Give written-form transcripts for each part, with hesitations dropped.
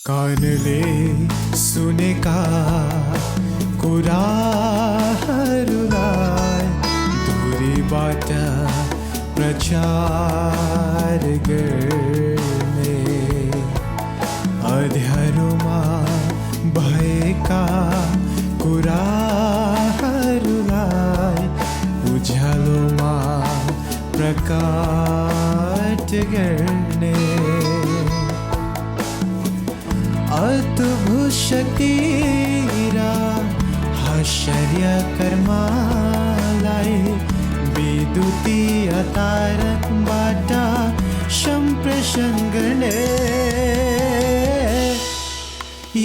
कानले सुनेका कुराहरूलाई दूरीबाट प्रचार गर्ने, अँध्यारोमा भएका कुराहरूलाई उज्यालोमा प्रकट गर्ने, अद्भुत शक्ति र आश्चर्य कर्मलाई विद्युतीय तारबाट सम्प्रेषण गर्ने,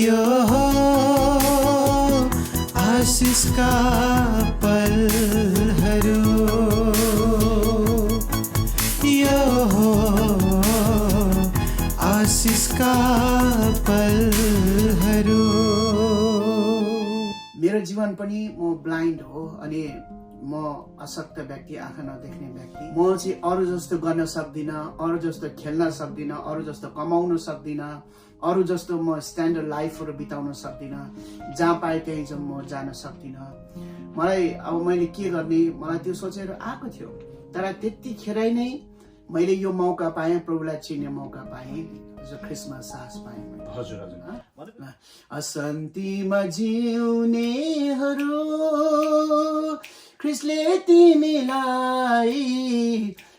यो हो आशिषका पलहरू, यो हो आशिषका पलहरू। मेरो जीवन पनि म ब्लाइन्ड हो अनि म अशक्त व्यक्ति, आँखा नदेख्ने व्यक्ति। म चाहिँ अरू जस्तो गर्न सक्दिनँ, अरू जस्तो खेल्न सक्दिनँ, अरू जस्तो कमाउन सक्दिनँ, अरू जस्तो म स्ट्यान्डर्ड लाइफहरू बिताउन सक्दिनँ। जहाँ पाएँ त्यहीँ चाहिँ म जान सक्दिनँ। मलाई अब मैले के गर्ने, मलाई त्यो सोचेर आएको थियो। तर त्यतिखेरै नै मैले यो मौका पाएँ, प्रभुलाई चिन्ने मौका पाएँ, ख्रिस्मस साहस पाएँ। हजुर हजुर। अशान्तिमा जिउनेहरू ख्रिस्टले तिमीलाई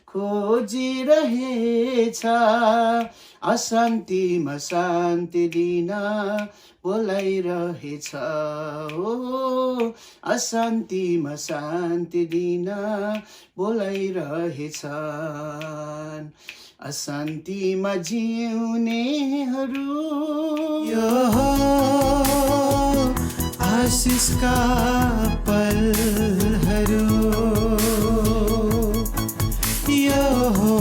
खोजिरहेछ, अशान्तिमा शान्ति दिन बोलाइरहेछ, हो अशान्तिमा शान्ति दिन बोलाइरहेछ। अशान्तिमा जिउनेहरू, यो हो आशिषका पलहरू, यो हो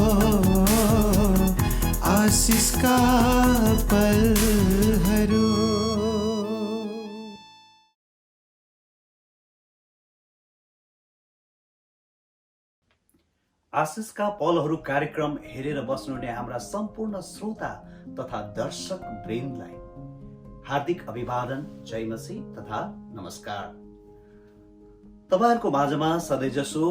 आशिषका पलहरू। आशिषका पलहरू कार्यक्रम हेरेर बस्नुहुने हाम्रा सम्पूर्ण श्रोता तथा दर्शक वृन्दलाई हार्दिक अभिवादन, जय मसीह तथा नमस्कार। तपाईहरुको माझमा सधैँजसो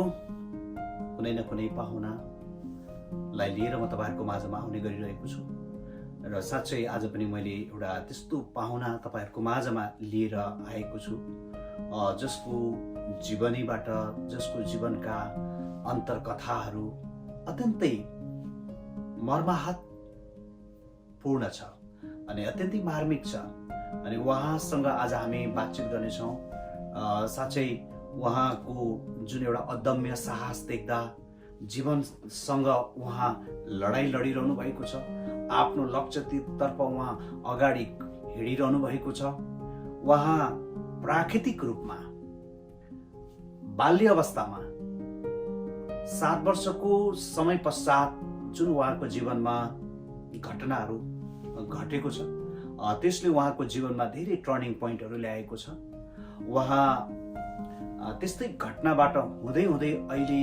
कुनै न कुनै पाहुनालाई लिएर म तपाईहरुको माझमा आउने गरिरहेको छु र साँच्चै आज पनि मैले एउटा त्यस्तो पाहुना तपाईहरुको माझमा लिएर आएको छु जसको जीवनीबाट, जसको जीवनका अन्तरकथाहरू अत्यन्तै मर्माहतपूर्ण छ अनि अत्यन्तै मार्मिक छ अनि उहाँसँग आज हामी बातचित गर्नेछौँ। साँच्चै उहाँको जुन एउटा अदम्य साहस देख्दा, जीवनसँग उहाँ लडाईँ लडिरहनु भएको छ, आफ्नो लक्ष्यतर्फ उहाँ अगाडि हिँडिरहनु भएको छ। उहाँ प्राकृतिक रूपमा बाल्य अवस्थामा 7 वर्षको समय पश्चात जुन उहाँको जीवनमा घटनाहरू घटेको छ त्यसले उहाँको जीवनमा धेरै टर्निङ पोइन्टहरू ल्याएको छ। उहाँ त्यस्तै घटनाबाट हुँदै हुँदै अहिले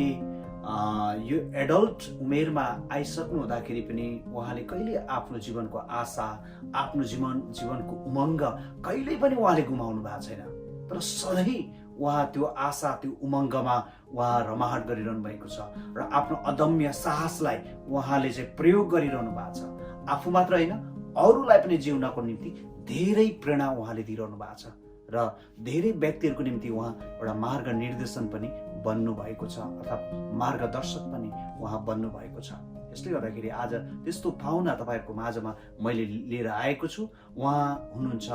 यो एडल्ट उमेरमा आइसक्नु हुँदाखेरि पनि उहाँले कहिले आफ्नो जीवनको आशा, आफ्नो जीवनको उमङ्ग कहिल्यै पनि उहाँले गुमाउनु भएको छैन। तर सधैँ उहाँ त्यो आशा, त्यो उमङ्गमा उहाँ रमाहट गरिरहनु भएको छ र आफ्नो अदम्य साहसलाई उहाँले चाहिँ प्रयोग गरिरहनु भएको छ। आफू मात्र होइन, अरूलाई पनि जिउनको निम्ति धेरै प्रेरणा उहाँले दिइरहनु भएको छ र धेरै व्यक्तिहरूको निम्ति उहाँ एउटा मार्ग निर्देशन पनि बन्नु भएको छ अर्थात् मार्गदर्शक पनि उहाँ बन्नु भएको छ। यसले गर्दाखेरि आज त्यस्तो पाहुना तपाईहरुको माझमा मैले लिएर आएको छु। उहाँ हुनुहुन्छ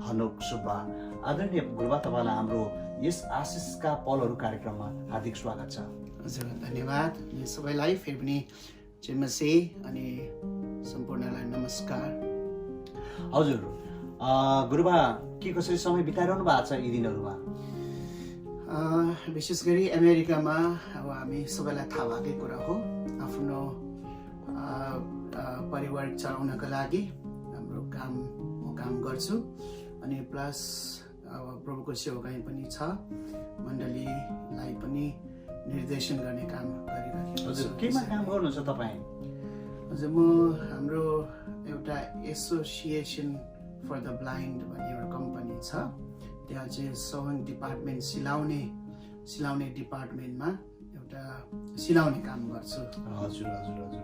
हनोक सुब्बा। आदरणीय गुरुबा, तपाईलाई हाम्रो यस आशिषका पलहरू कार्यक्रममा हार्दिक स्वागत छ। हजुर, धन्यवाद। सबैलाई फेरि पनि जय मसीह अनि सम्पूर्णलाई नमस्कार। हजुर गुरुबा, के कसरी समय बिताइरहनु भएको छ यी दिनहरूमा? विशेष गरी अमेरिकामा अब हामी सबैलाई थाहा भएकै कुरा हो, आफ्नो परिवार चलाउनका लागि हाम्रो काम गर्छु अनि प्लस अब प्रभुको सेवकाई पनि छ, मण्डलीलाई पनि निर्देशन गर्ने काम गरिरहेको छु। हजुर, केमा काम गर्नुहुन्छ तपाईँ? हजुर, म हाम्रो एउटा एसोसिएसन फर द ब्लाइन्ड भन्ने एउटा कम्पनी छ। त्यहाँ चाहिँ सोइङ डिपार्टमेन्ट सिलाउने डिपार्टमेन्टमा एउटा सिलाउने काम गर्छु। हजुर हजुर हजुर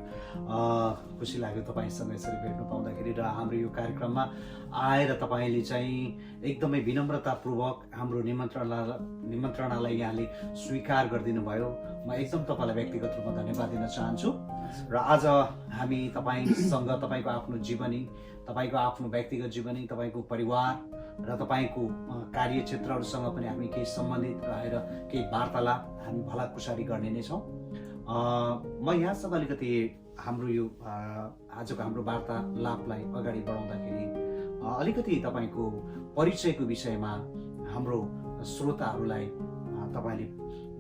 खुसी लाग्यो तपाईँसँग यसरी भेट्नु पाउँदाखेरि र हाम्रो यो कार्यक्रममा आएर तपाईँले चाहिँ एकदमै विनम्रतापूर्वक हाम्रो निमन्त्रणालाई यहाँले स्वीकार गरिदिनु भयो। म एकदम तपाईँलाई व्यक्तिगत रूपमा धन्यवाद दिन चाहन्छु। र आज हामी तपाईँसँग तपाईँको आफ्नो जीवनी, तपाईँको आफ्नो व्यक्तिगत जीवनी, तपाईँको परिवार र तपाईँको कार्यक्षेत्रहरूसँग पनि हामी केही सम्बन्धित रहेर केही वार्तालाप हामी भलाकुसारी गर्ने नै छौँ। म यहाँसँग अलिकति हाम्रो यो आजको हाम्रो वार्तालापलाई अगाडि बढाउँदाखेरि अलिकति तपाईँको परिचयको विषयमा हाम्रो श्रोताहरूलाई तपाईँले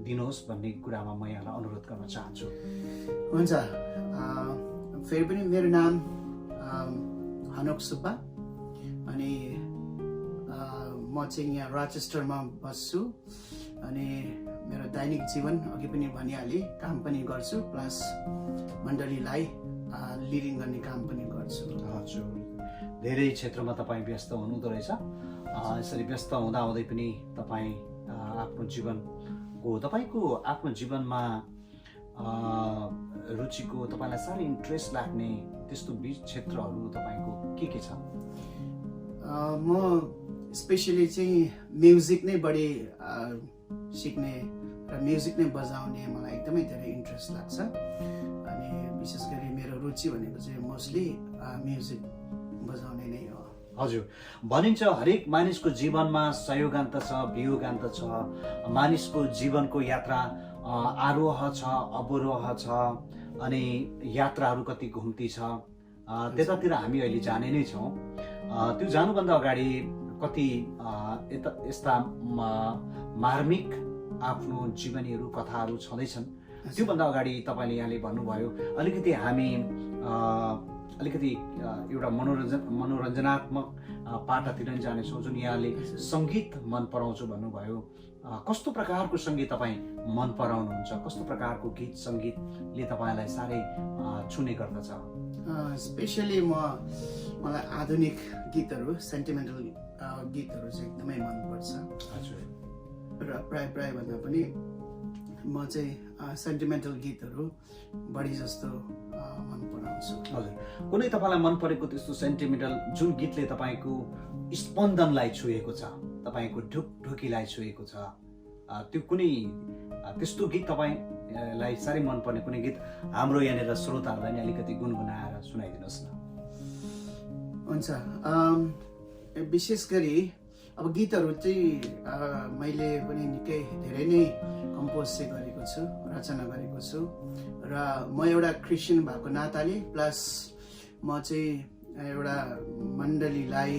दिनुहोस् भन्ने कुरामा म यहाँलाई अनुरोध गर्न चाहन्छु। हुन्छ, फेरि पनि मेरो नाम हनोक सुब्बा अनि म चाहिँ यहाँ रोचेस्टरमा बस्छु अनि मेरो दैनिक जीवन अघि पनि भनिहालेँ, काम पनि गर्छु प्लस मण्डलीलाई लिडिङ गर्ने काम पनि गर्छु। हजुर, धेरै क्षेत्रमा तपाईँ व्यस्त हुनुहुँदो रहेछ। यसरी व्यस्त हुँदाहुँदै पनि तपाईँ तपाईँको आफ्नो जीवनमा रुचिको, तपाईँलाई साह्रै इन्ट्रेस्ट लाग्ने त्यस्तो क्षेत्रहरू तपाईँको के छ? म स्पेसली चाहिँ म्युजिक नै बढी सिक्ने र म्युजिक नै बजाउने मलाई एकदमै धेरै इन्ट्रेस्ट लाग्छ। अनि विशेष गरी मेरो रुचि भनेको चाहिँ मोस्टली म्युजिक बजाउने नै हो। हजुर, भनिन्छ हरेक मानिसको जीवनमा संयोगान्त छ, वियोगान्त छ। मानिसको जीवनको यात्रा आरोह छ, अवरोह छ, अनि यात्राहरू कति घुम्ती छ। त्यतातिर हामी अहिले जाने नै छौँ। त्यो जानुभन्दा अगाडि कति यस्ता मार्मिक आफ्नो जीवनीहरू, कथाहरू छँदैछन्। त्योभन्दा अगाडि तपाईँले यहाँले भन्नुभयो अलिकति हामी एउटा मनोरञ्जनात्मक पाटातिर नै जानेछौँ, जुन यहाँले सङ्गीत मन पराउँछु भन्नुभयो। कस्तो प्रकारको सङ्गीत तपाईँ मन पराउनुहुन्छ? कस्तो प्रकारको गीत सङ्गीतले तपाईँलाई साह्रै छुने गर्दछ? स्पेसली मलाई आधुनिक गीतहरू, सेन्टिमेन्टल गीतहरू चाहिँ एकदमै मनपर्छ। हजुर, र प्राय भन्दा पनि म चाहिँ सेन्टिमेन्टल गीतहरू बढी जस्तो मन पराउँछु। हजुर, कुनै तपाईँलाई मन परेको त्यस्तो सेन्टिमेन्टल जुन गीतले तपाईँको स्पन्दनलाई छुएको छ, तपाईँको ढुकीलाई छुएको छ, त्यो कुनै त्यस्तो गीत तपाईँलाई साह्रै मनपर्ने कुनै गीत हाम्रो यहाँनिर श्रोताहरूलाई नै अलिकति गुनगुनाएर सुनाइदिनुहोस् न। हुन्छ, विशेष गरी अब गीतहरू चाहिँ मैले पनि निकै धेरै नै कम्पोज चाहिँ गरेको छु, रचना गरेको छु। र म एउटा क्रिस्चियन भएको नाताले प्लस म चाहिँ एउटा मण्डलीलाई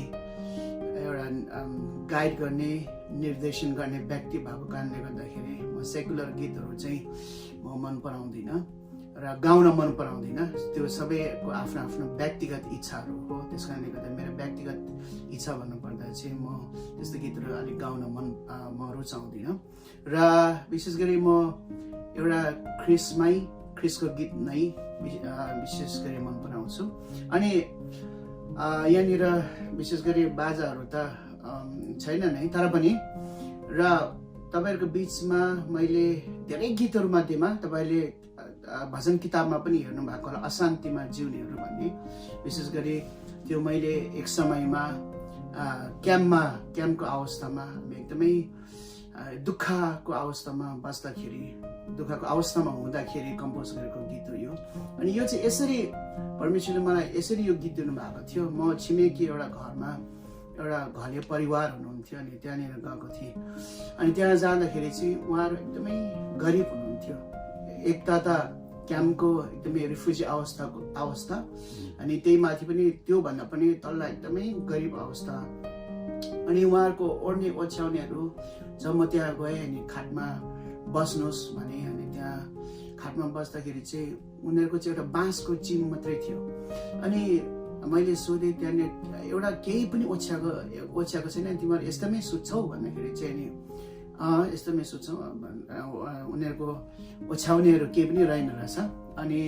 एउटा गाइड गर्ने, निर्देशन गर्ने व्यक्ति भएको कारणले गर्दाखेरि म सेकुलर गीतहरू चाहिँ म मन पराउँदिनँ र गाउन मन पराउँदिनँ। त्यो सबैको आफ्नो आफ्नो व्यक्तिगत इच्छाहरू हो। त्यस कारणले गर्दा मेरो व्यक्तिगत इच्छा भन्नुपर्दा चाहिँ म त्यस्तो गीतहरू अलिक गाउन म रुचाउँदिनँ। र विशेष गरी म एउटा ख्रिसको गीत नै विशेष गरी मन पराउँछु। अनि यहाँनिर विशेष गरी बाजाहरू त छैन नै, तर पनि र तपाईँहरूको बिचमा मैले धेरै गीतहरू मध्येमा तपाईँले भजन किताबमा पनि हेर्नु भएको होला, अशान्तिमा जिउनेहरू भन्ने। विशेष गरी त्यो मैले एक समयमा क्याम्पको अवस्थामा एकदमै दुःखको अवस्थामा बस्दाखेरि, दुःखको अवस्थामा हुँदाखेरि कम्पोज गरेको गीत हो यो। अनि यो चाहिँ यसरी परमेश्वरले मलाई यसरी यो गीत दिनु भएको थियो। म छिमेकी एउटा घरमा एउटा घले परिवार हुनुहुन्थ्यो अनि त्यहाँनिर गएको थिएँ। अनि त्यहाँ जाँदाखेरि चाहिँ उहाँहरू एकदमै गरिब हुनुहुन्थ्यो। एक त क्याम्पको एकदमै रिफ्युजी अवस्था अनि त्यही माथि पनि त्योभन्दा पनि तल्ला एकदमै गरिब अवस्था। अनि उहाँहरूको ओर्ने ओछ्याउनेहरू जब म त्यहाँ गएँ अनि खाटमा बस्नुहोस् भने, अनि त्यहाँ खाटमा बस्दाखेरि चाहिँ उनीहरूको चाहिँ एउटा बाँसको चिम मात्रै थियो। अनि मैले सोधेँ त्यहाँनिर एउटा केही पनि ओछ्याएको छैन, तिमीहरू यस्तैमै सुत्छौ भन्दाखेरि चाहिँ नि यस्तैमै सुत्छौ, उनीहरूको ओछ्याउनेहरू केही पनि रहेन रहेछ। अनि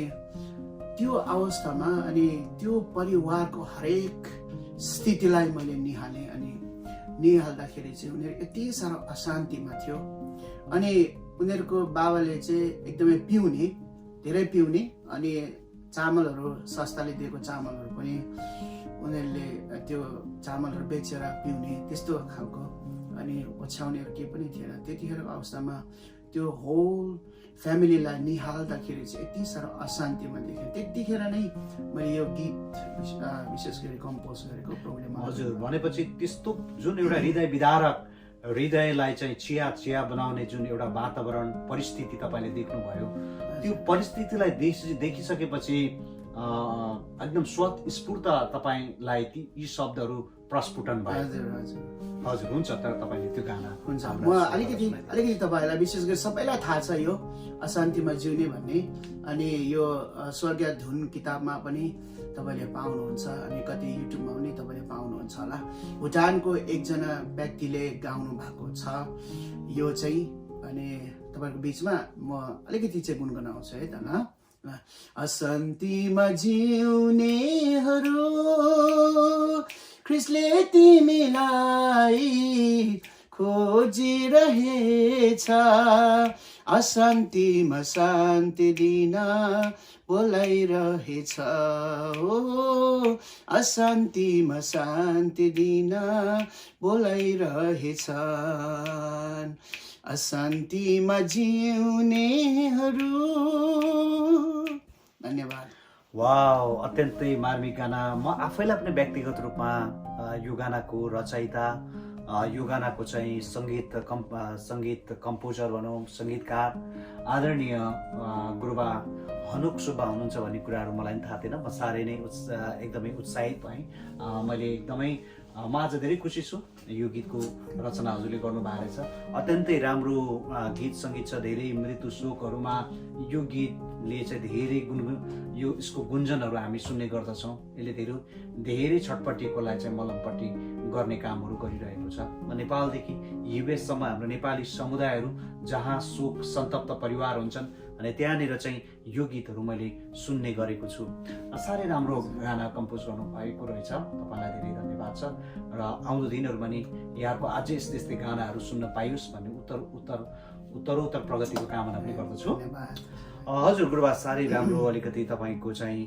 त्यो अवस्थामा अनि त्यो परिवारको हरेक स्थितिलाई मैले निहालेँ अनि निहाल्दाखेरि चाहिँ उनीहरू यति साह्रो अशान्तिमा थियो। अनि उनीहरूको बाबाले चाहिँ एकदमै पिउने, धेरै पिउने, अनि चामलहरू सस्ताले दिएको चामलहरू पनि उनीहरूले त्यो चामलहरू बेचेर पिउने, त्यस्तो खालको। अनि ओछ्याउनेहरू केही पनि थिएन। त्यतिखेरको अवस्थामा त्यो होल फ्यामिलीलाई निहाल्दाखेरि चाहिँ यति साह्रो अशान्तिमा देखेँ। त्यतिखेर नै मैले यो गीत विशेष गरी कम्पोज गरेको प्रब्लम। हजुर, भनेपछि त्यस्तो जुन एउटा हृदय विदारक, हृदयलाई चाहिँ चिया बनाउने जुन एउटा वातावरण परिस्थिति तपाईँले देख्नुभयो, त्यो परिस्थितिलाई देखिसकेपछि एकदम स्वतस्फूर्त तपाईँलाई यी शब्दहरू प्रस्फुटन भयो। हजुर, हुन्छ। तर तपाईँले त्यो गाना हुन्छ, म अलिकति तपाईँहरूलाई विशेष गरी सबैलाई थाहा छ यो अशान्तिमा जिउने भन्ने। अनि यो स्वर्गीय धुन किताबमा पनि तपाईँले पाउनुहुन्छ अनि कति युट्युबमा पनि तपाईँले पाउनुहुन्छ होला। भुटानको एकजना व्यक्तिले गाउनु भएको छ यो चाहिँ। अनि तपाईँको बिचमा म अलिकति चाहिँ गुनगुनाउँछु है त ल। अशान्तिमा जिउनेहरू ख्रिस्टले तिमीलाई खोजिरहेछ, अशान्तिमा शान्ति दिन बोलाइरहेछ, हो अशान्तिमा शान्ति दिन बोलाइरहेछ, अशान्तिमा जिउनेहरू। धन्यवाद। वाउ, अत्यन्तै मार्मिक गाना। म आफैलाई पनि व्यक्तिगत रूपमा यो गानाको रचयिता, यो गानाको चाहिँ सङ्गीत कम्पोजर भनौँ, सङ्गीतकार आदरणीय गुरुबा हनुक सुब्बा हुनुहुन्छ भन्ने कुराहरू मलाई पनि थाहा थिएन। म साह्रै नै एकदमै उत्साहित भएँ। मैले एकदमै म आज धेरै खुसी छु। यो गीतको रचना हजुरले गर्नुभएको रहेछ। अत्यन्तै राम्रो गीत सङ्गीत छ। धेरै मृत्यु शोकहरूमा यो गीतले चाहिँ धेरै यसको गुन्जनहरू हामी सुन्ने गर्दछौँ। यसले धेरै छटपट्टिकोलाई चाहिँ मलमपट्टि गर्ने कामहरू गरिरहेको छ। नेपालदेखि युएससम्म हाम्रो नेपाली समुदायहरू जहाँ शोक सन्तप्त परिवार हुन्छन् अनि त्यहाँनिर चाहिँ यो गीतहरू मैले सुन्ने गरेको छु। साह्रै राम्रो गाना कम्पोज गर्नु भएको रहेछ। तपाईँलाई धेरै धन्यवाद छ र आउँदो दिनहरूमा नि यहाँको अझै यस्तै गानाहरू सुन्न पाइयोस् भन्ने उत्तरोत्तर प्रगतिको कामना पनि गर्दछु। हजुर गुरुबा, साह्रै राम्रो। अलिकति तपाईँको चाहिँ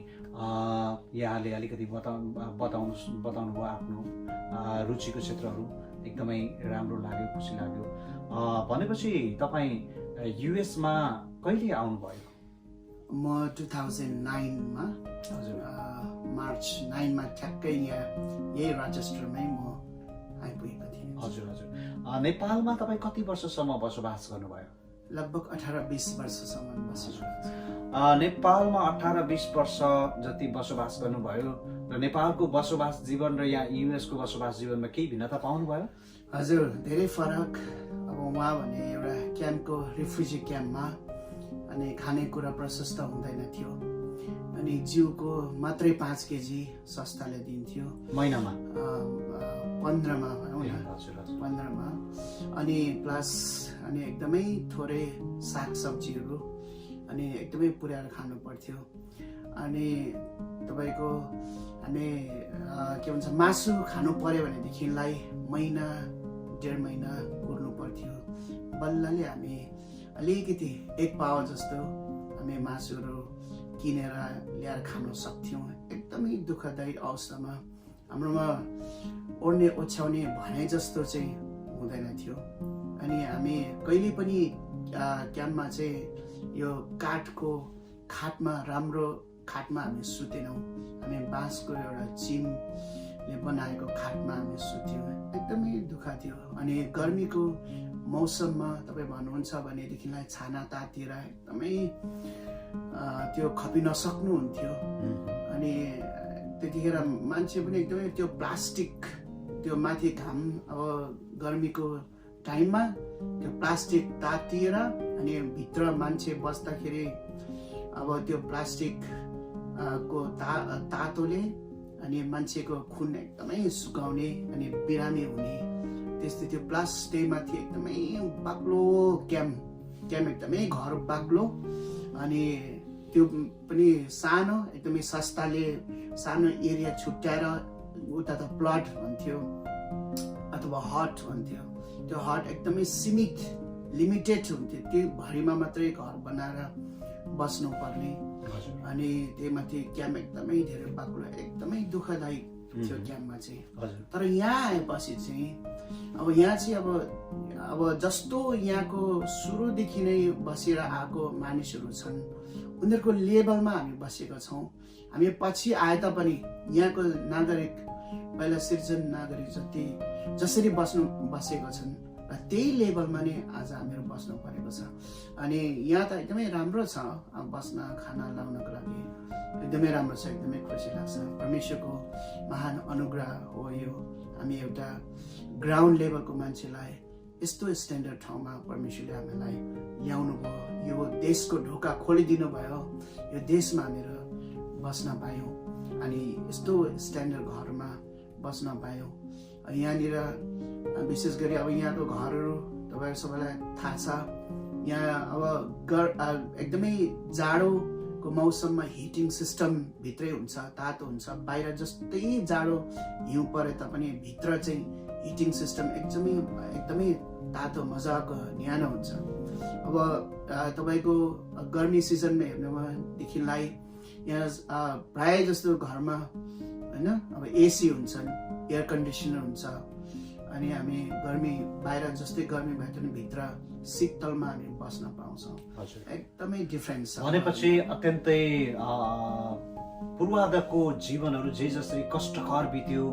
यहाँले अलिकति बताउनु भयो आफ्नो रुचिको क्षेत्रहरू। एकदमै राम्रो लाग्यो, खुसी लाग्यो। भनेपछि तपाईँ युएसमा कहिले आउनुभयो? म 2009मा मार्च 9मा ठ्याक्कै यहाँ यही रचेस्टरमै म आइपुगेको थिएँ। हजुर। नेपालमा तपाईँ कति वर्षसम्म बसोबास गर्नुभयो? लगभग 18-20 वर्षसम्म बसेको। नेपालमा 18-20 वर्ष जति बसोबास गर्नुभयो र नेपालको बसोबास जीवन र यहाँ युएसको बसोबास जीवनमा केही भिन्नता पाउनुभयो? हजुर, धेरै फरक। अब उहाँ भने एउटा क्याम्पको रिफ्युजी क्याम्पमा अनि खानेकुरा प्रशस्त हुँदैन थियो अनि जिउको मात्रै 5 केजी सस्ताले दिन्थ्यो महिनामा, 15मा भनौँ न, 15मा। अनि प्लस अनि एकदमै थोरै सागसब्जीहरू अनि एकदमै पुर्याएर खानु पर्थ्यो। अनि तपाईँको हामी के भन्छ मासु खानु पर्यो भनेदेखिलाई महिना 1.5 महिना कुर्नु पर्थ्यो। बल्लले हामी अलिकति 1 पावा जस्तो हामी मासुहरू किनेर ल्याएर खान सक्थ्यौँ। एकदमै दुःखदायी अवस्थामा हाम्रोमा ओड्ने ओछ्याउने भने जस्तो चाहिँ हुँदैन थियो। अनि हामी कहिले पनि क्याम्पमा चाहिँ यो काठको खाटमा, राम्रो खाटमा हामी सुतेनौँ। हामी बाँसको एउटा चिमले बनाएको खाटमा हामी सुत्यौँ। एकदमै दुःख थियो। अनि गर्मीको मौसममा तपाईँ भन्नुहुन्छ भनेदेखिलाई छाना तातेर एकदमै त्यो खपिन सक्नुहुन्थ्यो। अनि त्यतिखेर मान्छे पनि एकदमै त्यो प्लास्टिक त्यो माथि घाम, अब गर्मीको टाइममा त्यो प्लास्टिक तातिएर अनि भित्र मान्छे बस्दाखेरि अब त्यो प्लास्टिक को तातोले अनि मान्छेको खुन एकदमै सुकाउने अनि बिरामी हुने, त्यस्तै त्यो प्लस त्यहीमाथि एकदमै बाक्लो क्याम्प एकदमै घर बाक्लो। अनि त्यो पनि सानो एकदमै सस्ताले सानो एरिया छुट्याएर उता त प्लट भन्थ्यो अथवा हट भन्थ्यो। त्यो हट एकदमै सीमित लिमिटेड हुन्थ्यो, त्यो भरिमा मात्रै घर बनाएर बस्नुपर्ने। अनि त्यही माथि क्याम्प एकदमै धेरै बाक्लो, एकदमै दुःखदायी थियो क्याम्पमा चाहिँ। तर यहाँ आएपछि चाहिँ अब यहाँ चाहिँ अब जस्तो यहाँको सुरुदेखि नै बसेर आएको मानिसहरू छन् उनीहरूको लेभलमा हामी बसेका छौँ। हामी पछि आए तापनि यहाँको नागरिक पहिला सिर्जन नागरिक जसरी बसेका छन् र त्यही लेभलमा नै आज हामीहरू बस्नु परेको छ। अनि यहाँ त एकदमै राम्रो छ, बस्न खाना लाउनको लागि एकदमै राम्रो छ, एकदमै खुसी लाग्छ। परमेश्वरको महान अनुग्रह हो यो। हामी एउटा ग्राउन्ड लेभलको मान्छेलाई यस्तो स्ट्यान्डर्ड ठाउँमा परमेश्वरले हामीलाई ल्याउनु भयो, यो देशको ढोका खोलिदिनु भयो, यो देशमा हामीहरू बस्न पायौँ अनि यस्तो स्ट्यान्डर्ड घरमा बस्न पायौँ। यहाँनिर विशेष गरी अब यहाँको घरहरू तपाईँहरू सबैलाई थाहा छ। यहाँ अब एकदमै जाडोको मौसममा हिटिङ सिस्टम भित्रै हुन्छ, तातो हुन्छ। बाहिर जस्तै जाडो हिउँ परे तापनि भित्र चाहिँ हिटिङ सिस्टम एकदमै तातो मजाको न्यानो हुन्छ। अब तपाईँको गर्मी सिजनमा हेर्नुदेखिलाई यहाँ प्राय जस्तो घरमा होइन अब एसी हुन्छन्, एयर कन्डिसनर हुन्छ। अनि हामी बाहिर जस्तै गर्मी भए पनि भित्र शीतलमा हामी बस्न पाउँछौँ। एकदमै डिफ्रेन्स छ। भनेपछि अत्यन्तै पूर्वाधाको जीवनहरू जे जसरी कष्टकर बित्यो,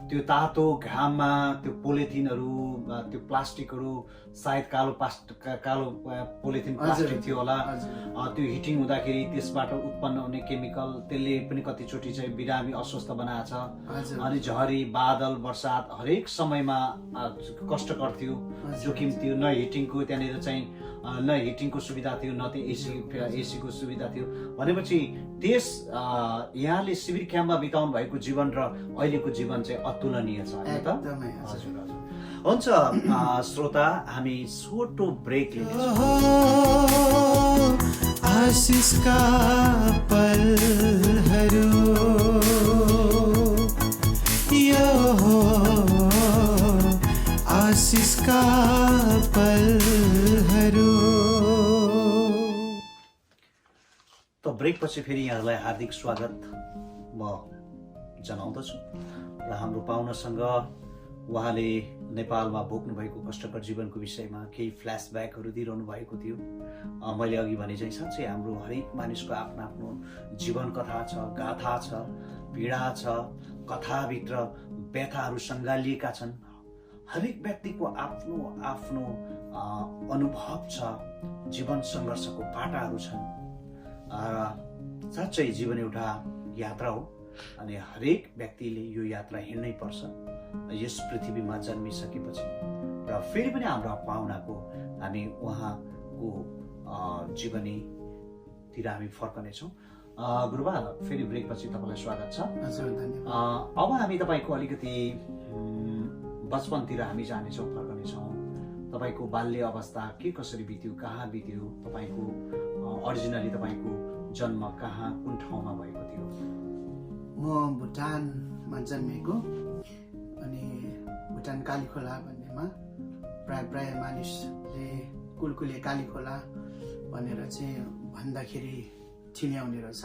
त्यो तातो घाममा त्यो पोलिथिनहरू, त्यो प्लास्टिकहरू, सायद कालो पोलिथिन प्लास्टिक थियो होला, त्यो हिटिङ हुँदाखेरि त्यसबाट उत्पन्न हुने केमिकल त्यसले पनि कतिचोटि चाहिँ बिरामी अस्वस्थ बनाएको छ। अनि झरी बादल बर्सात हरेक समयमा कष्टकर थियो, जोखिम थियो। न हिटिङको त्यहाँनिर चाहिँ न हिटिङको सुविधा थियो, न त्यो एसीको सुविधा थियो। भनेपछि त्यस यहाँले शिविर क्याम्पमा बिताउनु भएको जीवन र अहिलेको जीवन चाहिँ अतुलनीय छ हैन त? हजुर हजुर। हुन्छ श्रोता, हामी छोटो ब्रेक लिन्छौँ। आशीषका पलहरू यो हो, आशीषका पलहरू। त ब्रेकपछि फेरि यहाँहरूलाई हार्दिक स्वागत म जनाउँदछु। र हाम्रो पाहुनासँग उहाँले नेपालमा भोग्नु भएको कष्टकर जीवनको विषयमा केही फ्ल्यासब्याकहरू दिइरहनु भएको थियो। मैले अघि भने चाहिँ साँच्चै हाम्रो हरेक मानिसको आफ्नो आफ्नो जीवन कथा छ, गाथा छ, पीडा छ, कथाभित्र व्यथाहरू सङ्गालिएका छन्। हरेक व्यक्तिको आफ्नो आफ्नो अनुभव छ, जीवन सङ्घर्षको पाटाहरू छन्। साँच्चै जीवन एउटा यात्रा हो अनि हरेक व्यक्तिले यो यात्रा हिँड्नै पर्छ यस पृथ्वीमा जन्मिसकेपछि। र फेरि पनि हाम्रो पाहुनाको हामी उहाँको जीवनीतिर हामी फर्कनेछौँ। गुरुबा, फेरि ब्रेकपछि तपाईँलाई स्वागत छ। अब हामी तपाईँको अलिकति बचपनतिर हामी जानेछौँ, फर्कनेछौँ। तपाईँको बाल्य अवस्था के कसरी बित्यो, कहाँ बित्यो, तपाईँको ओरिजिनली तपाईँको जन्म कहाँ, कुन ठाउँमा भएको थियो? म भुटानमा जन्मेको। अनि भुटान कालीखोला भन्नेमा प्राय मानिसले कुलकुले कालीखोला भनेर चाहिँ भन्दाखेरि चिन्याउने रहेछ।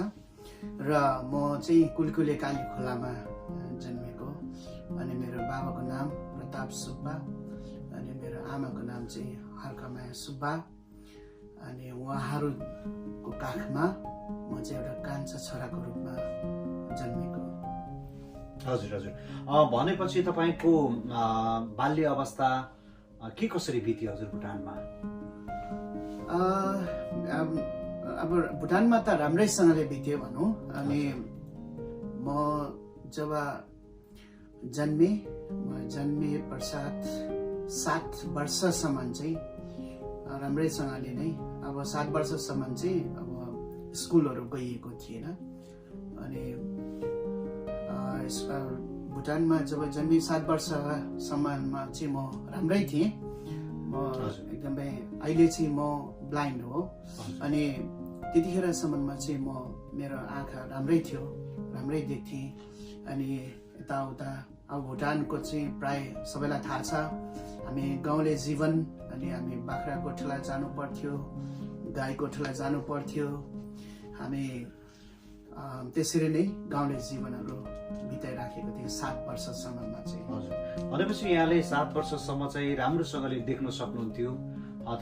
र म चाहिँ कुलकुले कालीखोलामा जन्मेको। अनि मेरो बाबाको नाम प्रताप सुब्बा अनि मेरो आमाको नाम चाहिँ हर्कमाया सुब्बा। अनि उहाँहरूको काखमा म चाहिँ एउटा कान्छा छोराको रूपमा जन्मेको। हजुर हजुर। भनेपछि तपाईँको बाल्य अवस्था के कसरी बित्यो हजुर भुटानमा? अब भुटानमा त राम्रैसँगले बित्यो भनौँ। अनि म जब जन्मे पश्चात 7 वर्षसम्म चाहिँ राम्रैसँगले नै, अब 7 वर्षसम्म चाहिँ अब स्कुलहरू गइएको थिएन। अनि भुटानमा जब जन्मे 7 वर्षसम्ममा चाहिँ म राम्रै थिएँ। म एकदमै अहिले चाहिँ म ब्लाइन्ड हो। अनि त्यतिखेरसम्ममा चाहिँ मेरो आँखा राम्रै थियो, राम्रै देख्थेँ। अनि यताउता अब भुटानको चाहिँ प्राय सबैलाई थाहा छ, हामी गाउँले जीवन, अनि हामी बाख्रा गोठलाई जानु पर्थ्यो, गाई गोठलाई जानु पर्थ्यो। हामी त्यसरी नै गाउँले जीवनहरू बिताइराखेको थियौँ 7 वर्षसम्ममा चाहिँ। हजुर, भनेपछि यहाँले 7 वर्षसम्म चाहिँ राम्रोसँगले देख्न सक्नुहुन्थ्यो।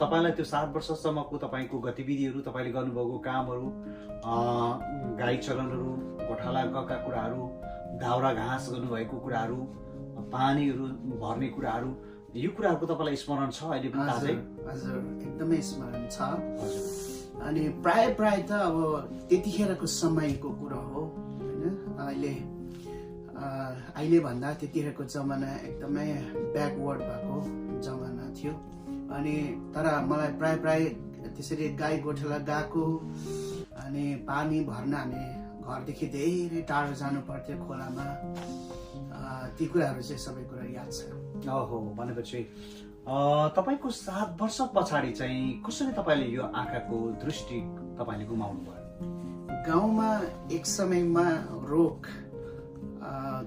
तपाईँलाई त्यो 7 वर्षसम्मको तपाईँको गतिविधिहरू, तपाईँले गर्नुभएको कामहरू, गाई चलनहरू, गोठाला गएका कुराहरू, दाउरा घाँस गर्नुभएको कुराहरू, पानीहरू भर्ने कुराहरू, यो कुराहरूको तपाईँलाई स्मरण छ अहिले पनि ताजै? हजुर, एकदमै स्मरण छ। अनि प्राय त अब त्यतिखेरको समयको कुरा हो होइन। अहिले भन्दा त्यतिखेरको जमाना एकदमै ब्याकवर्ड भएको जमाना थियो। अनि तर मलाई प्राय त्यसरी गाई गोठला गएको, अनि पानी भर्न हामी घरदेखि धेरै टाढो जानु पर्थ्यो खोलामा। ती कुराहरू चाहिँ सबै कुरा याद छ। ओहो, भनेपछि तपाईँको 7 वर्ष पछाडि चाहिँ कसरी तपाईँले यो आँखाको दृष्टि तपाईँले गुमाउनु भयो? गाउँमा एक समयमा रोग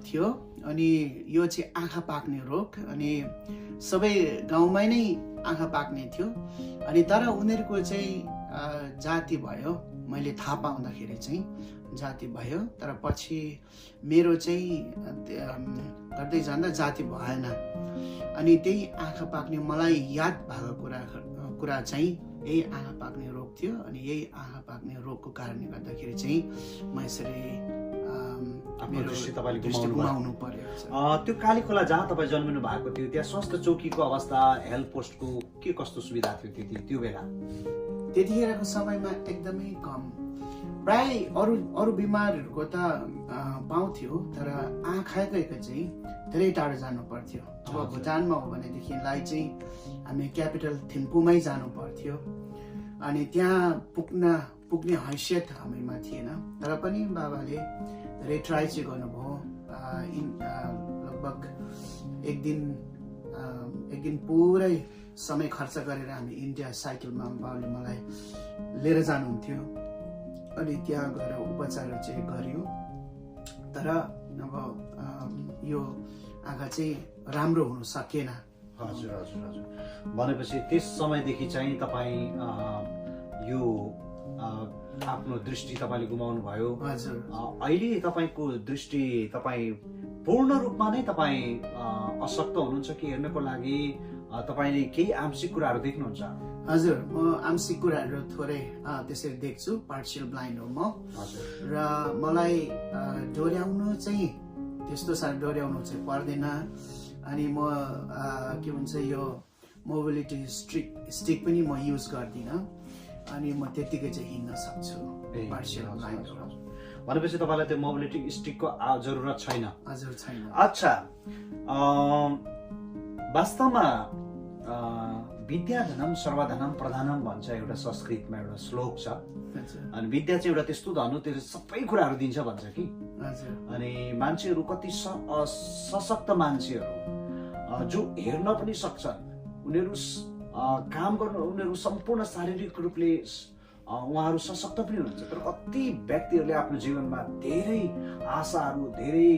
थियो, अनि यो चाहिँ आँखा पाक्ने रोग, अनि सबै गाउँमै नै आँखा पाक्ने थियो। अनि तर उनीहरूको चाहिँ जाति भयो, मैले थाहा पाउँदाखेरि चाहिँ जाति भयो। तर पछि मेरो चाहिँ गर्दै जाँदा जाति भएन। अनि त्यही आँखा पाक्ने मलाई याद भएको कुरा चाहिँ यही आँखा पाक्ने रोग थियो। अनि यही आँखा पाक्ने रोगको कारणले गर्दाखेरि चाहिँ म यसरी मेरो दृष्टि गुमाउनु पर्यो। त्यो काली खोला जहाँ तपाईँ जन्मिनु भएको थियो, त्यहाँ स्वास्थ्य चौकीको अवस्था, हेल्थ पोस्टको के कस्तो सुविधा थियो त्यो बेला? त्यतिखेरको समयमा एकदमै कम। प्राय अरू बिमारहरूको त पाउँथ्यो, तर आँखाको चाहिँ धेरै टाढो जानु पर्थ्यो। अब भुटानमा हो भनेदेखिलाई चाहिँ हामी क्यापिटल थिम्पूमै जानु पर्थ्यो। अनि त्यहाँ पुग्ने हैसियत हामीमा थिएन। तर पनि बाबाले धेरै ट्राई चाहिँ गर्नुभयो। लगभग एक दिन पुरै समय खर्च गरेर हामी इन्डिया साइकलमा बाबाले मलाई लिएर जानुहुन्थ्यो। अनि त्यहाँ गएर उपचार चाहिँ गरियो। तर अब यो आँखा चाहिँ राम्रो हुन सकेन। हजुर। भनेपछि त्यस समयदेखि चाहिँ तपाईँ यो आफ्नो दृष्टि तपाईँले गुमाउनु भयो। हजुर। अहिले तपाईँको दृष्टि तपाईँ पूर्ण रूपमा नै तपाईँ अशक्त हुनुहुन्छ कि हेर्नको लागि तपाईँले केही आंशिक कुराहरू देख्नुहुन्छ? हजुर, म आंशिक कुराहरू थोरै त्यसरी देख्छु। पार्शियल ब्लाइन्ड हो म। र मलाई डोर्याउनु चाहिँ त्यस्तो साह्रो डोर्याउनु चाहिँ पर्दैन। अनि म के भन्छ यो मोबिलिटी स्टिक पनि म युज गर्दिनँ। अनि म त्यतिकै चाहिँ हिँड्न सक्छु। पार्शियल ब्लाइन्ड हो भनेपछि तपाईँलाई त्यो मोबिलिटी स्टिकको जरुरत छैन? हजुर, छैन। अच्छा, वास्तवमा विद्याधनम सर्वधनम प्रधानम भन्छ एउटा संस्कृतमा एउटा श्लोक छ। अनि विद्या चाहिँ एउटा त्यस्तो धन हो, त्यसले सबै कुराहरू दिन्छ भन्छ कि। अनि मान्छेहरू कति सशक्त मान्छेहरू जो हेर्न पनि सक्छन्, उनीहरू काम गर्न, उनीहरू सम्पूर्ण शारीरिक रूपले उहाँहरू सशक्त पनि हुनुहुन्छ। तर कति व्यक्तिहरूले आफ्नो जीवनमा धेरै आशाहरू, धेरै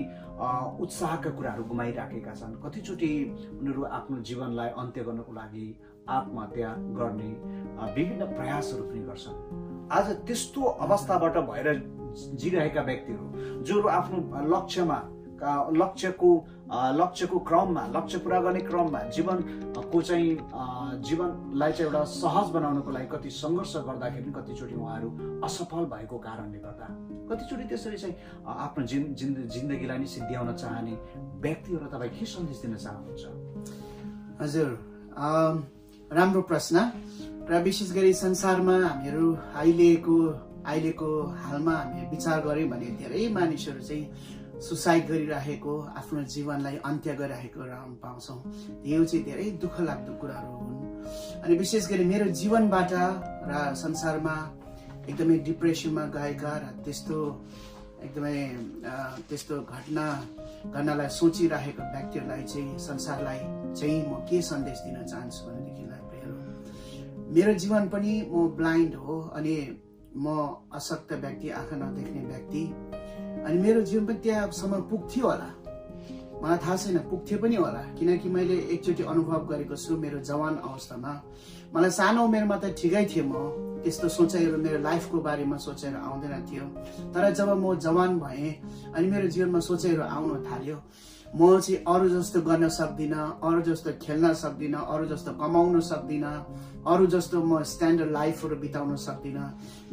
उत्साहका कुराहरू गुमाइराखेका छन्। कतिचोटि उनीहरू आफ्नो जीवनलाई अन्त्य गर्नको लागि आत्महत्या गर्ने विभिन्न प्रयासहरू पनि गर्छन्। आज त्यस्तो अवस्थाबाट भएर जिरहेका व्यक्तिहरू जो आफ्नो लक्ष्यको क्रममा, लक्ष्य पुरा गर्ने क्रममा जीवनलाई चाहिँ एउटा सहज बनाउनको लागि कति सङ्घर्ष गर्दाखेरि कतिचोटि उहाँहरू असफल भएको कारणले गर्दा कतिचोटि त्यसरी चाहिँ आफ्नो जिन्दगीलाई नै सिद्ध्याउन चाहने व्यक्तिहरू तपाईँ के सन्देश दिन चाहनुहुन्छ? हजुर, राम्रो प्रश्न। र विशेष गरी संसारमा हामीहरू अहिलेको हालमा हामी विचार गऱ्यौँ भने धेरै मानिसहरू चाहिँ सुसाइड गरिरहेको, आफ्नो जीवनलाई अन्त्य गरिरहेको पाउँछौँ। यो चाहिँ धेरै दुःख लाग्दो कुराहरू हुन्। अनि विशेष गरी मेरो जीवनबाट र संसारमा एकदमै डिप्रेसनमा गएका र त्यस्तो घटना गर्नलाई सोचिरहेको व्यक्तिहरूलाई चाहिँ, संसारलाई चाहिँ म के सन्देश दिन चाहन्छु भनेदेखिलाई, मेरो जीवन पनि म ब्लाइन्ड हो। अनि म अशक्त व्यक्ति, आँखा नदेख्ने व्यक्ति, अनि मेरो जीवन पनि त्यहाँसम्म पुग्थ्यो होला, मलाई थाहा छैन, पुग्थ्यो पनि होला। किनकि मैले एकचोटि अनुभव गरेको छु मेरो जवान अवस्थामा। मलाई सानो उमेरमा त ठिकै थियो, म त्यस्तो सोचाइहरू मेरो लाइफको बारेमा सोचेर आउँदैन थियो। तर जब म जवान भएँ अनि मेरो जीवनमा सोचाइहरू आउन थाल्यो, म चाहिँ अरू जस्तो गर्न सक्दिनँ, अरू जस्तो खेल्न सक्दिनँ, अरू जस्तो कमाउन सक्दिनँ, अरू जस्तो म स्ट्यान्डर्ड लाइफहरू बिताउन सक्दिनँ,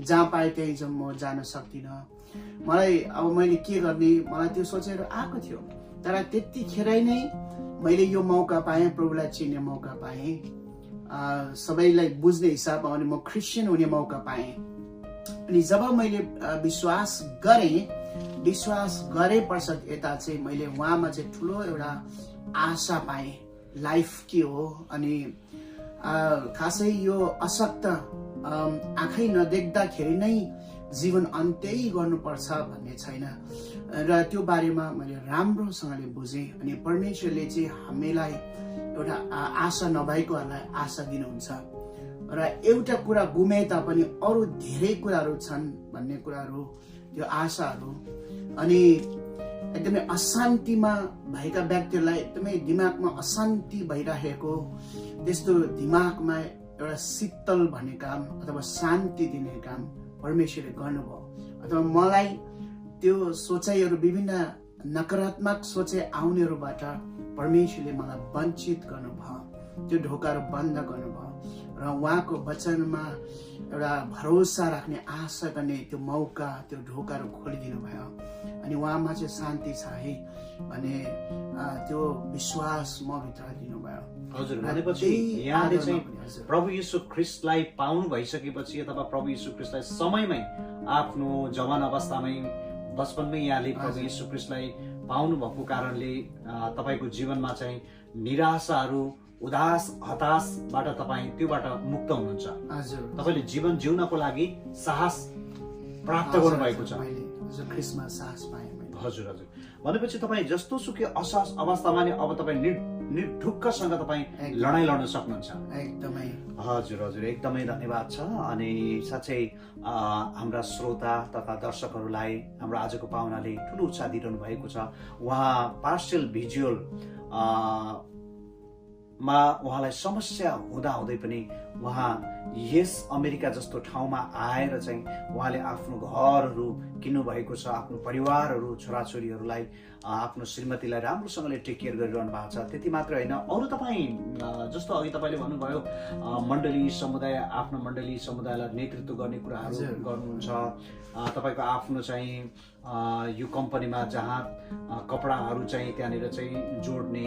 जहाँ पाएँ त्यहीँ चाहिँ म जान सक्दिनँ। मलाई अब मैले के गर्ने, मलाई त्यो सोचेर आएको थियो। तर त्यतिखेरै नै मैले यो मौका पाएँ, प्रभुलाई चिन्ने मौका पाएँ, सबैलाई बुझ्ने हिसाबमा अनि म क्रिस्चियन हुने मौका पाएँ। अनि जब मैले विश्वास गरे पश्चात यता चाहिँ मैले उहाँमा चाहिँ ठुलो एउटा आशा पाएँ, लाइफ के हो। अनि खासै यो अशक्त आँखै नदेख्दाखेरि नै जीवन अन्त्यै गर्नुपर्छ भन्ने छैन र त्यो बारेमा मैले राम्रोसँगले बुझेँ। अनि परमेश्वरले चाहिँ हामीलाई एउटा आशा नभएकोहरूलाई आशा दिनुहुन्छ र एउटा कुरा गुमे तापनि अरू धेरै कुराहरू छन् भन्ने कुराहरू, त्यो आशाहरू। अनि एकदमै अशान्तिमा भएका व्यक्तिहरूलाई एकदमै दिमागमा अशान्ति भइरहेको, त्यस्तो दिमागमा एउटा शीतल भन्ने काम अथवा शान्ति दिने काम परमेश्वरले गर्नुभयो। अथवा मलाई त्यो सोचाइहरू, विभिन्न नकारात्मक सोचाइ आउनेहरूबाट परमेश्वरले मलाई वञ्चित गर्नुभयो, त्यो ढोकाहरू बन्द गर्नुभयो र उहाँको वचनमा एउटा भरोसा राख्ने, आशा गर्ने त्यो मौका, त्यो ढोकाहरू खोलिदिनु भयो। अनि उहाँमा चाहिँ शान्ति छ है भने त्यो विश्वास म भित्र दिनुभयो। हजुर, भनेपछि यहाँले चाहिँ प्रभु यीशु ख्रीष्टलाई पाउनु भइसकेपछि अथवा प्रभु यीशु ख्रीष्टलाई समयमै आफ्नो जवान अवस्थामै बचपनमै यहाँले प्रभु यीशु ख्रीष्टलाई पाउनु भएको कारणले तपाईको जीवनमा चाहिँ निराशाहरू, उदास, हताशबाट तपाईँ त्योबाट मुक्त हुनुहुन्छ। हजुर, तपाईले जीवन जिउनको लागि साहस प्राप्त गर्नुभएको छ। ख्रीष्टमा साहस पाएँ। हजुर हजुर, भनेपछि तपाईँ जस्तो सुकै असहज अवस्थामा नि अब तपाईँ निर्ढुक्कसँग तपाईँ लडाइँ लड्न सक्नुहुन्छ। एकदमै। हजुर हजुर, एकदमै धन्यवाद छ। अनि साँच्चै हाम्रा श्रोता तथा दर्शकहरूलाई हाम्रो आजको पाहुनाले ठुलो उत्साह दिइरहनु भएको छ। उहाँ पार्शियल भिजुअल मा उहाँलाई समस्या हुँदाहुँदै पनि उहाँ यस अमेरिका जस्तो ठाउँमा आएर चाहिँ उहाँले आफ्नो घरहरू किन्नु भएको छ, आफ्नो परिवारहरू, छोराछोरीहरूलाई, आफ्नो श्रीमतीलाई राम्रोसँगले टेक केयर गरिरहनु भएको छ। त्यति मात्र होइन, अरू तपाईँ जस्तो अघि तपाईँले भन्नुभयो मण्डली समुदाय, आफ्नो मण्डली समुदायलाई नेतृत्व गर्ने कुराहरू गर्नुहुन्छ। तपाईँको आफ्नो चाहिँ यो कम्पनीमा जहाँ कपडाहरू चाहिँ त्यहाँनिर चाहिँ जोड्ने,